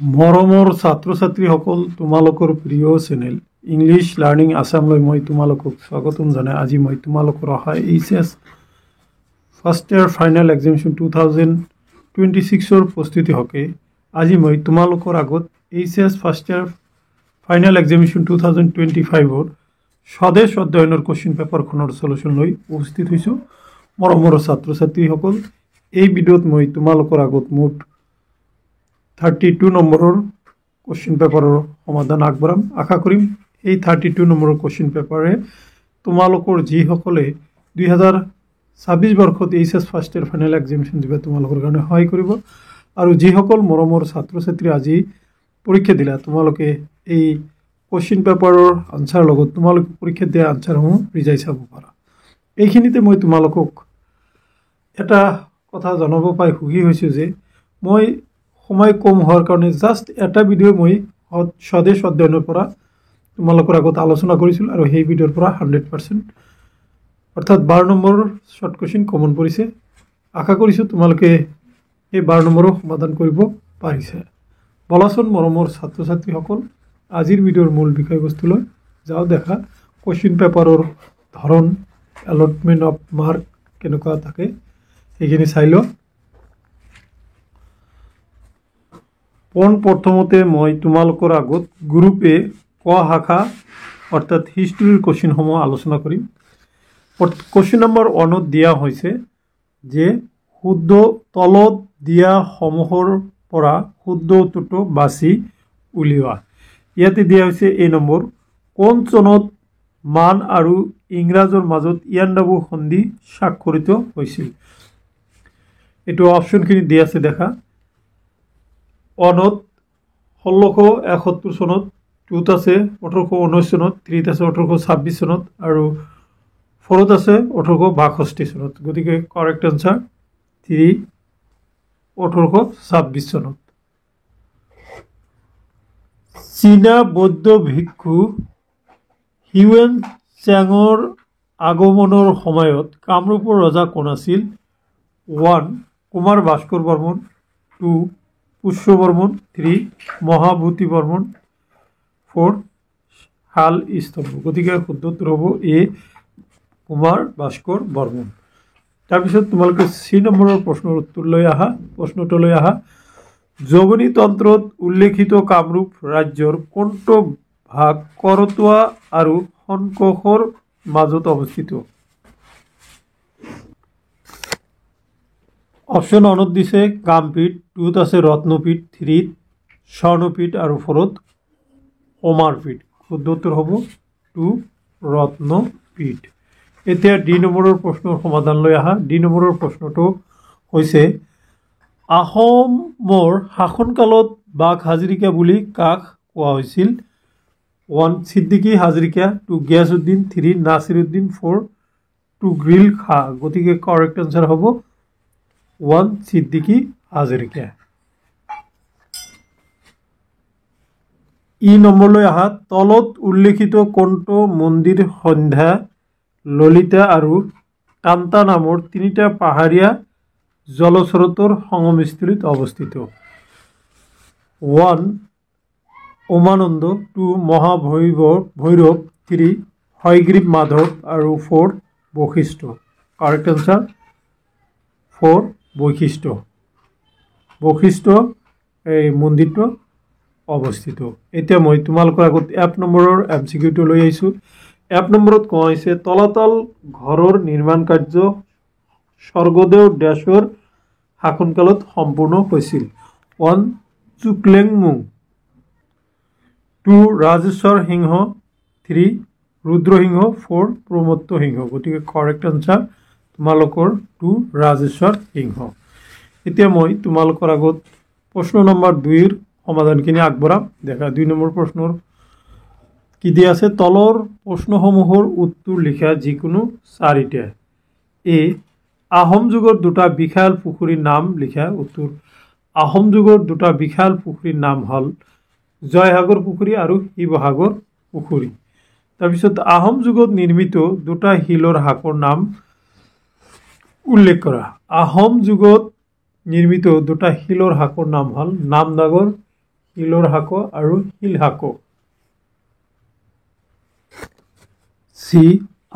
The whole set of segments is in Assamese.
মৰমৰ ছাত্ৰ ছাত্ৰীসকল, তোমালোকৰ প্ৰিয় চেনেল ইংলিছ লাৰ্ণিং আছামলৈ মই তোমালোকক স্বাগতম জনাই আজি মই তোমালোকৰ অহা এইচএছ ফাৰ্ষ্ট ইয়াৰ ফাইনেল এক্সামিনেশ্যন 2026ৰ প্ৰস্তুতি হকে আজি মই তোমালোকৰ আগত এইচএছ ফাৰ্ষ্ট ইয়াৰ ফাইনেল এক্সামিনেশ্যন 2025ৰ স্বদেশ অধ্যয়নৰ কোৱেশ্চন পেপাৰখনৰ সলিউশ্যন লৈ উপস্থিত হৈছোঁ। মৰমৰ ছাত্ৰ ছাত্ৰীসকল, এই ভিডিঅ'ত মই তোমালোকৰ আগত মুঠ 32 নম্বৰৰ কোৱেশ্চন পেপাৰৰ সমাধান আগবঢ়াম। আশা কৰিম এই 32 নম্বৰৰ কোৱেশ্চন পেপাৰে তোমালোকৰ যিসকলে 2026 বৰ্ষত এইচএছ ফাৰ্ষ্ট ইয়াৰ ফাইনেল এক্সামিনেশ্যন দিব তোমালোকৰ কাৰণে সহায় কৰিব। আৰু যিসকল মৰমৰ ছাত্ৰ ছাত্ৰী আজি পৰীক্ষা দিলা, তোমালোকে এই কোৱেশ্চন পেপাৰৰ আনচাৰ লগত তোমালোকে পৰীক্ষা দিয়া আনচাৰসমূহ ৰিজাই চাব পাৰা। এইখিনিতে মই তোমালোকক এটা কথা জনাব পাই সুখী হৈছোঁ যে মই সময় কম হোৱাৰ কাৰণে জাষ্ট এটা ভিডিঅ' মই স্বদেশ অধ্যয়নৰ পৰা তোমালোকৰ আগত আলোচনা কৰিছিলোঁ আৰু সেই ভিডিঅ'ৰ পৰা 100% অৰ্থাৎ 12 নম্বৰৰ শ্বৰ্ট কুৱেশ্যন কমন পৰিছে। আশা কৰিছোঁ তোমালোকে এই 12 নম্বৰৰ সমাধান কৰিব পাৰিছে। বলাচোন মৰমৰ ছাত্ৰ ছাত্ৰীসকল, আজিৰ ভিডিঅ'ৰ মূল বিষয়বস্তুলৈ যাওঁ। দেখা কুৱেশ্যন পেপাৰৰ ধৰণ, এলটমেণ্ট অফ মাৰ্ক কেনেকুৱা থাকে সেইখিনি চাই লওঁ। প্ৰথমতে মই তোমালোকৰ আগত গ্ৰুপ এ ক শাখা অৰ্থাৎ হিষ্ট্ৰীৰ কুৱেশ্যনসমূহ আলোচনা কৰিম। কুৱেশ্যন নম্বৰ 1ত দিয়া হৈছে যে শুদ্ধ তলত দিয়া সমূহৰ পৰা শুদ্ধ উত্তৰটো বাছি উলিওৱা। ইয়াতে দিয়া হৈছে এই নম্বৰ, কোন চনত মান আৰু ইংৰাজৰ মাজত ইয়াণ্ডাবু সন্ধি স্বাক্ষৰিত হৈছিল। এইটো অপশ্যনখিনি দি আছে দেখা। 1ত 1671 চনত, 2ত আছে 1819 চনত, 3ত আছে 1826 চনত আৰু 4ত আছে 1862 চনত। গতিকে কাৰেক্ট আনচাৰ 3, 1826 চনত। চীনা বৌদ্ধ ভিক্ষু হিউৱেন চাঙৰ আগমনৰ সময়ত কামৰূপৰ ৰজা কোন আছিল? 1. কুমাৰ ভাস্কৰ বৰ্মন, 2. পুষ্য বৰ্মন, 3. মহাভূতি বৰ্মন, 4. শাল স্তম্ভ। গতিকে শুদ্ধ উত্তৰ হ'ব এ, কুমাৰ ভাস্কৰ বৰ্মন। তাৰপিছত তোমালোকে চি নম্বৰৰ প্ৰশ্নটোলৈ আহা। যোগিনী তন্ত্ৰত উল্লেখিত কামৰূপ ৰাজ্যৰ কোনটো ভাগ কৰতোৱা আৰু শংকোষৰ মাজত অৱস্থিত? অপশ্যন 1ত দিছে কামপীঠ, 2ত আছে ৰত্নপীঠ, 3ত স্বৰ্ণপীঠ আৰু 4ত সমাৰপীঠ। শুদ্ধ উত্তৰ হ'ব 2, ৰত্নপীঠ। এতিয়া ডি নম্বৰৰ প্ৰশ্নৰ সমাধানলৈ আহা। ডি নম্বৰৰ প্ৰশ্নটো হৈছে আহোমৰ শাসনকালত বাঘ হাজৰিকা বুলি কাক কোৱা হৈছিল? 1. ছিদ্দিকী হাজৰিকা, 2. গিয়াছুদ্দিন, 3. নাছিৰুদ্দিন, 4. টুঘ্ৰীল খাঁ। গতিকে কাৰেক্ট আনচাৰ হ'ব 1. ছিদ্দিকী হাজৰিকা। ই নম্বৰলৈ আহা। তলত উল্লেখিত কোনটো মন্দিৰ সন্ধ্যা, ললিতা আৰু কান্তা নামৰ তিনিটা পাহাৰীয়া জলস্ৰোতৰ সংগমস্থলীত অৱস্থিত? 1. উমানন্দ, 2. মহাভৈৰৱ, 3. হয়গ্ৰীৱ মাধৱ আৰু 4. বশিষ্ঠ। Correct answer 4. বশিষ্ঠ এই মন্দিৰটো অৱস্থিত। এতিয়া মই তোমালোকৰ আগত এফ নম্বৰৰ MCQটো লৈ আহিছোঁ। এফ নম্বৰত কোৱা হৈছে তলাতল ঘৰৰ নিৰ্মাণ কাৰ্য স্বৰ্গদেউ ডেছৰ শাসনকালত সম্পূৰ্ণ হৈছিল? 1. চুকলেংমুং, 2. ৰাজেশ্বৰ সিংহ, 3. ৰুদ্ৰসিংহ, 4. প্ৰমত্ত সিংহ। গতিকে কাৰেক্ট আনচাৰ তোমালোকৰ 2, ৰাজেশ্বৰ সিংহ। এতিয়া মই তোমালোকৰ আগত প্ৰশ্ন নম্বৰ 2ৰ সমাধানখিনি আগবঢ়াম। দেখা 2 নম্বৰ প্ৰশ্নৰ কি দিয়া আছে? তলৰ প্ৰশ্নসমূহৰ উত্তৰ লিখা যিকোনো 4টা। এ. আহোম যুগৰ দুটা বিশাল পুখুৰীৰ নাম লিখা। উত্তৰ: আহোম যুগৰ দুটা বিশাল পুখুৰীৰ নাম হ'ল জয়সাগৰ পুখুৰী আৰু শিৱসাগৰ পুখুৰী। তাৰপিছত আহোম যুগত নিৰ্মিত দুটা শিলৰ শাকৰ নাম উল্লেখ কৰা। আহোম যুগত নিৰ্মিত দুটা শিলৰ শাকৰ নাম হ'ল নামদাগৰ শিলৰ শাকো আৰু শিল শাকো। চি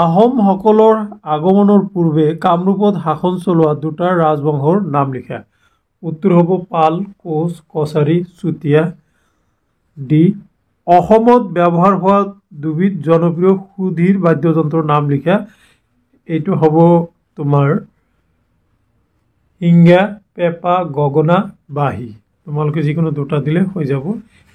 আহোমসকলৰ আগমনৰ পূৰ্বে কামৰূপত শাসন চলোৱা দুটা ৰাজবংশৰ নাম লিখা। উত্তৰ হ'ব পাল, কোচ, কছাৰী, চুতীয়া। ডি অসমত ব্যৱহাৰ হোৱা দুবিধ জনপ্ৰিয় সুধীৰ বাদ্যযন্ত্ৰৰ নাম লিখা। এইটো হ'ব তোমাৰ হিংগা, পেঁপা, গগনা, বাঁহী। তোমালোকে যিকোনো দুটা দিলে হৈ যাব।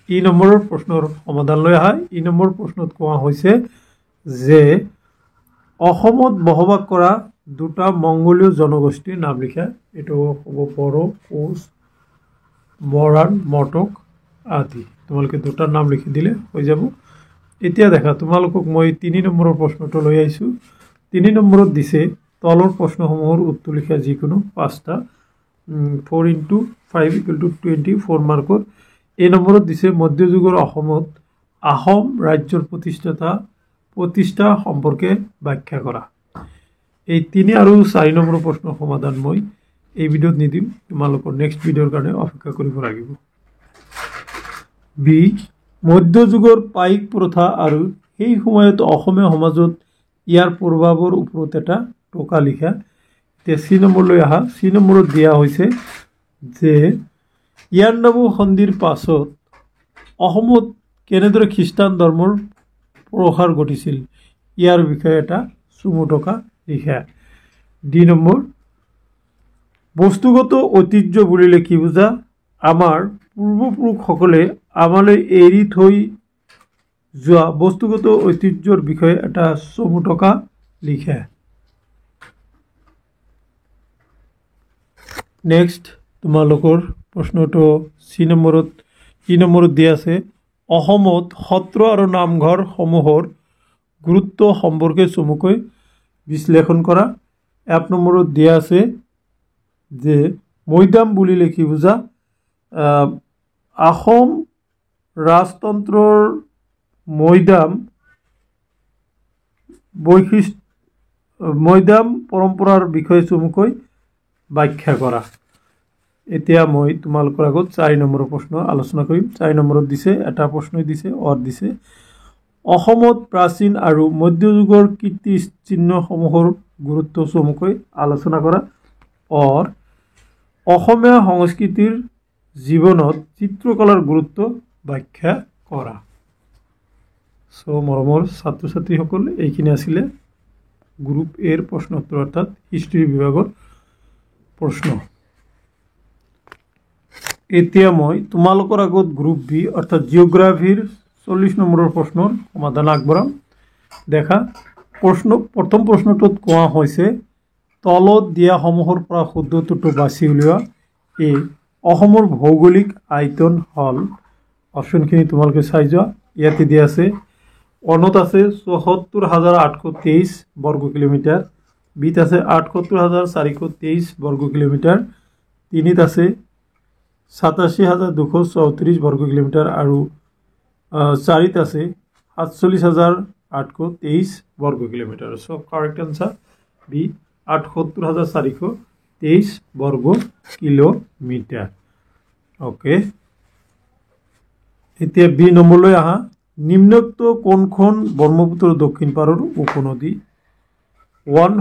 ই নম্বৰৰ প্ৰশ্নৰ সমাধান লৈ আহা। ই নম্বৰ প্ৰশ্নত কোৱা হৈছে যে অসমত বসবাস কৰা দুটা মংগোলীয় জনগোষ্ঠীৰ নাম লিখা। এইটো হ'ব বড়ো, কোচ, মৰাণ, মটক আদি। তোমালোকে দুটাৰ নাম লিখি দিলে হৈ যাব। এতিয়া দেখা, তোমালোকক মই 3 নম্বৰৰ প্ৰশ্নটো লৈ আহিছোঁ। 3 নম্বৰত দিছে তলৰ প্ৰশ্নসমূহৰ উত্তৰ লিখা যিকোনো 5টা। 4 × 5 = 24 মাৰ্কৰ। এই নম্বৰত দিছে মধ্যযুগৰ অসমত আহোম ৰাজ্যৰ প্ৰতিষ্ঠা সম্পৰ্কে ব্যাখ্যা কৰা। এই 3 আৰু 4 নম্বৰৰ প্ৰশ্নৰ সমাধান মই এই ভিডিঅ'ত নিদিম, তোমালোকৰ নেক্সট ভিডিঅ'ৰ কাৰণে অপেক্ষা কৰিব লাগিব। বি মধ্যযুগৰ পাইক প্ৰথা আৰু সেই সময়ত অসমীয়া সমাজত ইয়াৰ প্ৰভাৱৰ ওপৰত এটা টোকা লিখা। এতিয়া চি নম্বৰ লৈ আহা। চি নম্বৰত দিয়া হৈছে যে ইয়াণ্ডাবু সন্ধিৰ পাছত অসমত কেনেদৰে খ্ৰীষ্টান ধৰ্মৰ প্ৰসাৰ ঘটিছিল, ইয়াৰ বিষয়ে এটা চমু টোকা লিখা। ডি নম্বৰ বস্তুগত ঐতিহ্য বুলিলে কি বুজা? আমাৰ পূৰ্বপুৰুষসকলে আমালৈ এৰি থৈ যোৱা বস্তুগত ঐতিহ্যৰ বিষয়ে এটা চমু টোকা লিখা। নেক্সট তোমালোকৰ প্ৰশ্নটো ই নম্বৰত দিয়া আছে অসমত সত্ৰ আৰু নামঘৰসমূহৰ গুৰুত্ব সম্পৰ্কে চমুকৈ বিশ্লেষণ কৰা। 1 নম্বৰত দিয়া আছে যে মৈদাম বুলিলে কি বুজা? আহোম ৰাজতন্ত্ৰৰ মৈদাম পৰম্পৰাৰ বিষয়ে চমুকৈ ব্যাখ্যা কৰা। এতিয়া মই তোমালোকৰ আগত 4 নম্বৰৰ প্ৰশ্ন আলোচনা কৰিম। 4 নম্বৰত দিছে এটা প্ৰশ্নই দিছে দিছে অসমত প্ৰাচীন আৰু মধ্যযুগৰ কীৰ্তিচিহ্নসমূহৰ গুৰুত্ব চমুকৈ আলোচনা কৰা। অসমীয়া সংস্কৃতিৰ জীৱনত চিত্ৰকলাৰ গুৰুত্ব ব্যাখ্যা কৰা। মৰমৰ ছাত্ৰ ছাত্ৰীসকল, এইখিনি আছিলে গ্ৰুপ এৰ প্ৰশ্ন উত্তৰ অৰ্থাৎ হিষ্ট্ৰী বিভাগৰ প্ৰশ্ন। এতিয়া মই তোমালোকৰ আগত গ্ৰুপ বি অৰ্থাৎ জিঅ'গ্ৰাফিৰ 40 নম্বৰৰ প্ৰশ্নৰ সমাধান আগবঢ়াম। দেখা, প্ৰথম প্ৰশ্নটোত কোৱা হৈছে তলত দিয়াসমূহৰ পৰা শুদ্ধ উত্তৰটো বাছি উলিওৱা। এ অসমৰ ভৌগোলিক আয়তন হ'ল, অপশ্যনখিনি তোমালোকে চাই যোৱা। ইয়াতে দিয়া আছে অনত আছে ৭৪,৮২৩ বৰ্গ কিলোমিটাৰ, বিত আছে ৭৮,৪23 বৰ্গ কিলোমিটাৰ, 3ত আছে ৮৭,২৩৪ বৰ্গ কিলোমিটাৰ আৰু 4ত আছে ৪৭,৮23 বৰ্গ কিলোমিটাৰ। কাৰেক্ট আনসাৰ বি ৭৮,৪23 বৰ্গ কিলোমিটাৰ। অ'কে, এতিয়া বি নম্বৰলৈ আহা। নিম্নোক্ত কোনখন ব্ৰহ্মপুত্ৰৰ দক্ষিণ পাৰৰ উপনদী? 1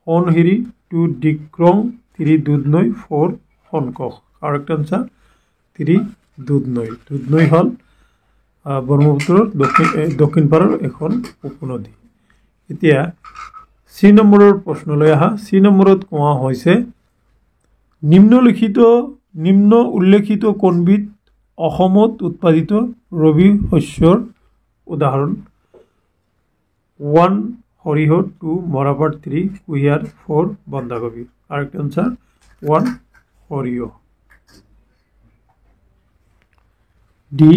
সোণহিৰি, 2 ডিক্ৰং, 3 দুধনৈ, 4 শোণকোষ। Correct answer 3 Dudhnoi. দুধনৈ হ'ল ব্ৰহ্মপুত্ৰৰ দক্ষিণ পাৰৰ এখন উপনদী। এতিয়া চি নম্বৰৰ প্ৰশ্নলৈ আহা। চি নম্বৰত কোৱা হৈছে নিম্ন উল্লেখিত কোনবিধ অসমত উৎপাদিত ৰবি শস্যৰ উদাহৰণ? 1 সৰিয়হ, 2 মৰাপাট, 3 কুঁহিয়াৰ, 4 বন্ধাকবি। কাৰেক্ট আনসাৰ 1 সৰিয়হ। ডি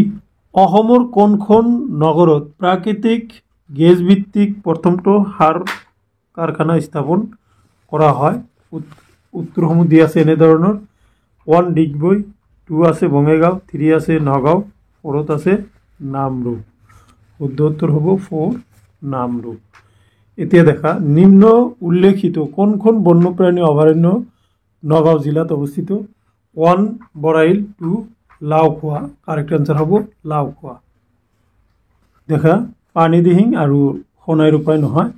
অসমৰ কোনখন নগৰত প্ৰাকৃতিক গেছ ভিত্তিক প্ৰথমটো সাৰ কাৰখানা স্থাপন কৰা হয়? উত্তৰসমূহ দিয়া আছে এনেধৰণৰ 1 ডিগবৈ, 2 আছে বঙাইগাঁও, 3 আছে নগাঁও, 4ত আছে নামৰূপ। শুদ্ধ উত্তৰ হ'ব 4 নামৰূপ। এতিয়া দেখা, নিম্ন উল্লেখিত কোনখন বন্যপ্ৰাণী অভয়াৰণ্য নগাঁও জিলাত অৱস্থিত? 1 বৰাইল, 2 লাও খোৱা কাৰেক্ট आंसर হব লাও খোৱা দেখা পানী দিহিং আৰু সোণাই ৰূপাই নহয়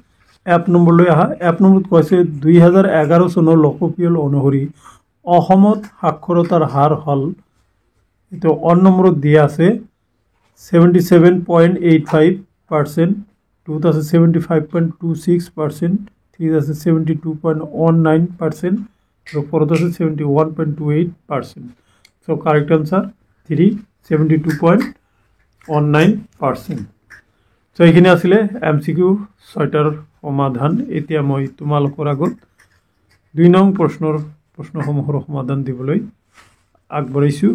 এপ নম্বৰলৈ আহা এপ নম্বৰত কৈছে 2011 চনৰ লোকপিয়ল অনুসৰি অসমত সাক্ষৰতাৰ হাৰ হল এটো অন নম্বৰত দিয়া আছে 77.85% 2075.26% 72.19% আৰু ফৰত আছে 71.28%. So correct answer 3 72.19%. So এইখিনি আছিলে এমসিকিউ 6টাৰ সমাধান এতিয়া মই তোমালোকৰ আগত 2 নং প্ৰশ্নসমূহৰ সমাধান দিবলৈ আগবাঢ়িছো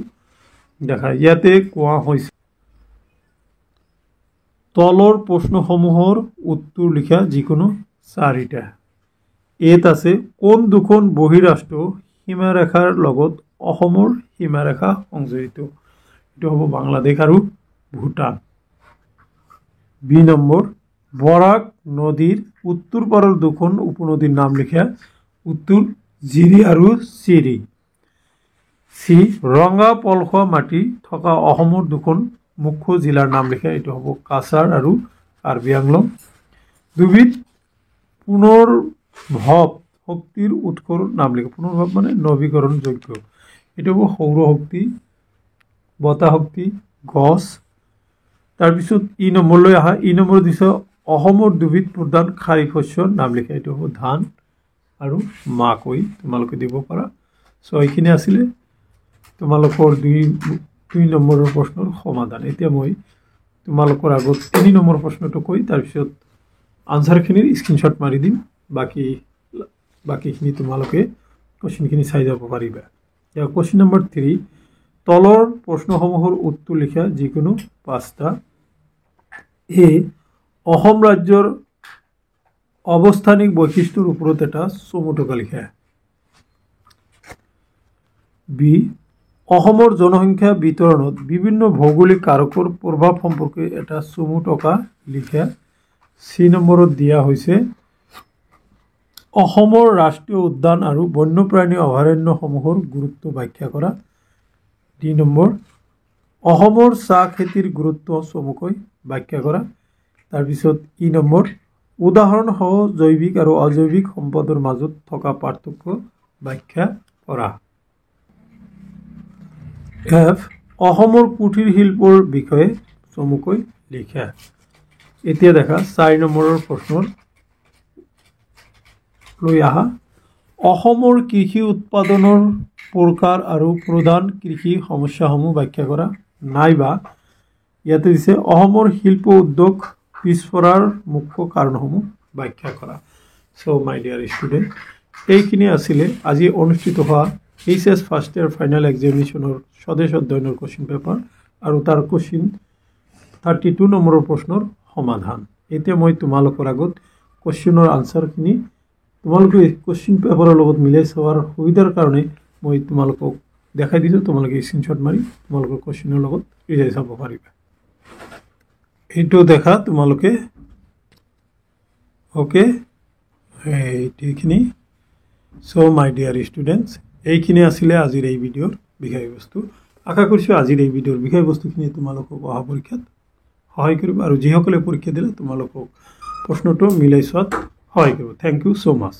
দেখা ইয়াতে কোৱা হৈছে তলৰ প্ৰশ্নসমূহৰ উত্তৰ লিখা যিকোনো 4টা এত আছে কোন দুখন বহিৰাষ্ট্ৰ সীমাৰেখাৰ লগত অসমৰ সীমাৰেখা সংযোজিত এটো হ'ব বাংলাদেশ আৰু ভুটান বি নম্বৰ বৰাক নদীৰ উত্তৰ পাৰৰ দুখন উপনদীৰ নাম লিখা উত্তৰ জিৰি আৰু চিৰি সি ৰঙা পলসুৱা মাটি থকা অসমৰ দুখন মুখ্য জিলাৰ নাম লিখা এটো হ'ব কাছাৰ আৰু কাৰ্বি আংলং দুবিধ পুনৰ ভৱ শক্তিৰ উৎসৰ নাম লিখা পুনৰ্ভৱ মানে নৱীকৰণযোগ্য এটো হ'ব সৌৰ শক্তি বতাহ শক্তি গছ তাৰ পিছত ই নম্বৰলৈ আহা ই নম্বৰ দিছে অসমৰ দুবিধ প্ৰধান খাৰিফ শস্যৰ নাম লিখা এটো হ'ব ধান আৰু মাকৈ তোমালোকে দিব পাৰা সো এইখিনি আছিল তোমালোকৰ দুই নম্বৰৰ প্ৰশ্নৰ সমাধান এতিয়া মই তোমালোকৰ আগত 3 নম্বৰ প্ৰশ্নটো কৈ তাৰ পিছত আনসাৰখিনিৰ স্ক্ৰিনশ্বট মাৰি দিম বাকিখিনি তোমালোকে কোশ্চেনখিনি চাই যাব পাৰিবা ইয়া কোশ্চেন নম্বৰ 3 তলৰ প্ৰশ্নসমূহৰ উত্তৰ লিখা যিকোনো 5টা এ অসম ৰাজ্যৰ অৱস্থানিক বৈশিষ্ট্যৰ ওপৰত এটা চমুটকা লিখা বি অসমৰ জনসংখ্যা বিতৰণত বিভিন্ন ভৌগোলিক কাৰকৰ প্ৰভাৱ সম্পৰ্কে এটা চমুটকা লিখা সি নম্বৰত দিয়া হৈছে অসমৰ ৰাষ্ট্ৰীয় উদ্যান আৰু বন্যপ্ৰাণী অভয়াৰণ্যসমূহৰ গুৰুত্ব ব্যাখ্যা কৰা ডি নম্বৰ অসমৰ চাহ খেতিৰ গুৰুত্ব চমুকৈ ব্যাখ্যা কৰা তাৰ পিছত ই নম্বৰ উদাহৰণ সহ জৈৱিক আৰু অজৈৱিক সম্পদৰ মাজত থকা পাৰ্থক্য ব্যাখ্যা কৰা এফ অসমৰ কুটিৰ শিল্পৰ বিষয়ে চমুকৈ লিখা এতিয়া দেখা 4 নম্বৰৰ প্ৰশ্নৰ লৈ আহা অসমৰ কৃষি উৎপাদনৰ প্ৰকাৰ আৰু প্ৰধান কৃষি সমস্যাসমূহ ব্যাখ্যা কৰা নাইবা ইয়াতে দিছে অসমৰ শিল্প উদ্যোগ পিছপৰাৰ মুখ্য কাৰণসমূহ ব্যাখ্যা কৰা সো মাই ডিয়াৰ ষ্টুডেন্ট এইখিনি আছিল আজি অনুষ্ঠিত হোৱা এইচএস ফাৰ্ষ্ট ইয়াৰ ফাইনেল এক্সামিনেশ্যনৰ স্বদেশ অধ্যয়নৰ কোশ্চেন পেপাৰ আৰু তাৰ কোশ্চেন 32 নম্বৰৰ প্ৰশ্নৰ সমাধান এতিয়া মই তোমালোকৰ আগত কোশ্চেনৰ আনসাৰখিনি তোমালোকে কোশ্চেন পেপাৰৰ লগত মিলাই চাৱাৰ সুবিধাৰ কাৰণে মই তোমালোকক দেখাই দিছো তোমালোকে স্ক্ৰিনশ্বট মাৰি তোমালোকৰ কোশ্চেনৰ লগত মিলাই চাব পাৰিবা এইটো দেখা তোমালোকে ওকে এইখিনি সো মাই ডিয়াৰ ষ্টুডেন্টস এইখিনি আছিল আজিৰ এই ভিডিঅ'ৰ বিষয়বস্তু আশা কৰিছো আজিৰ এই ভিডিঅ'ৰ বিষয়বস্তুখিনি তোমালোকক অহা পৰীক্ষাত সহায় কৰিব আৰু যিসকলে পৰীক্ষা দিলে তোমালোকক প্ৰশ্নটো মিলাই চোৱাত সহায় কৰিব থ্যাংক ইউ সো মাচ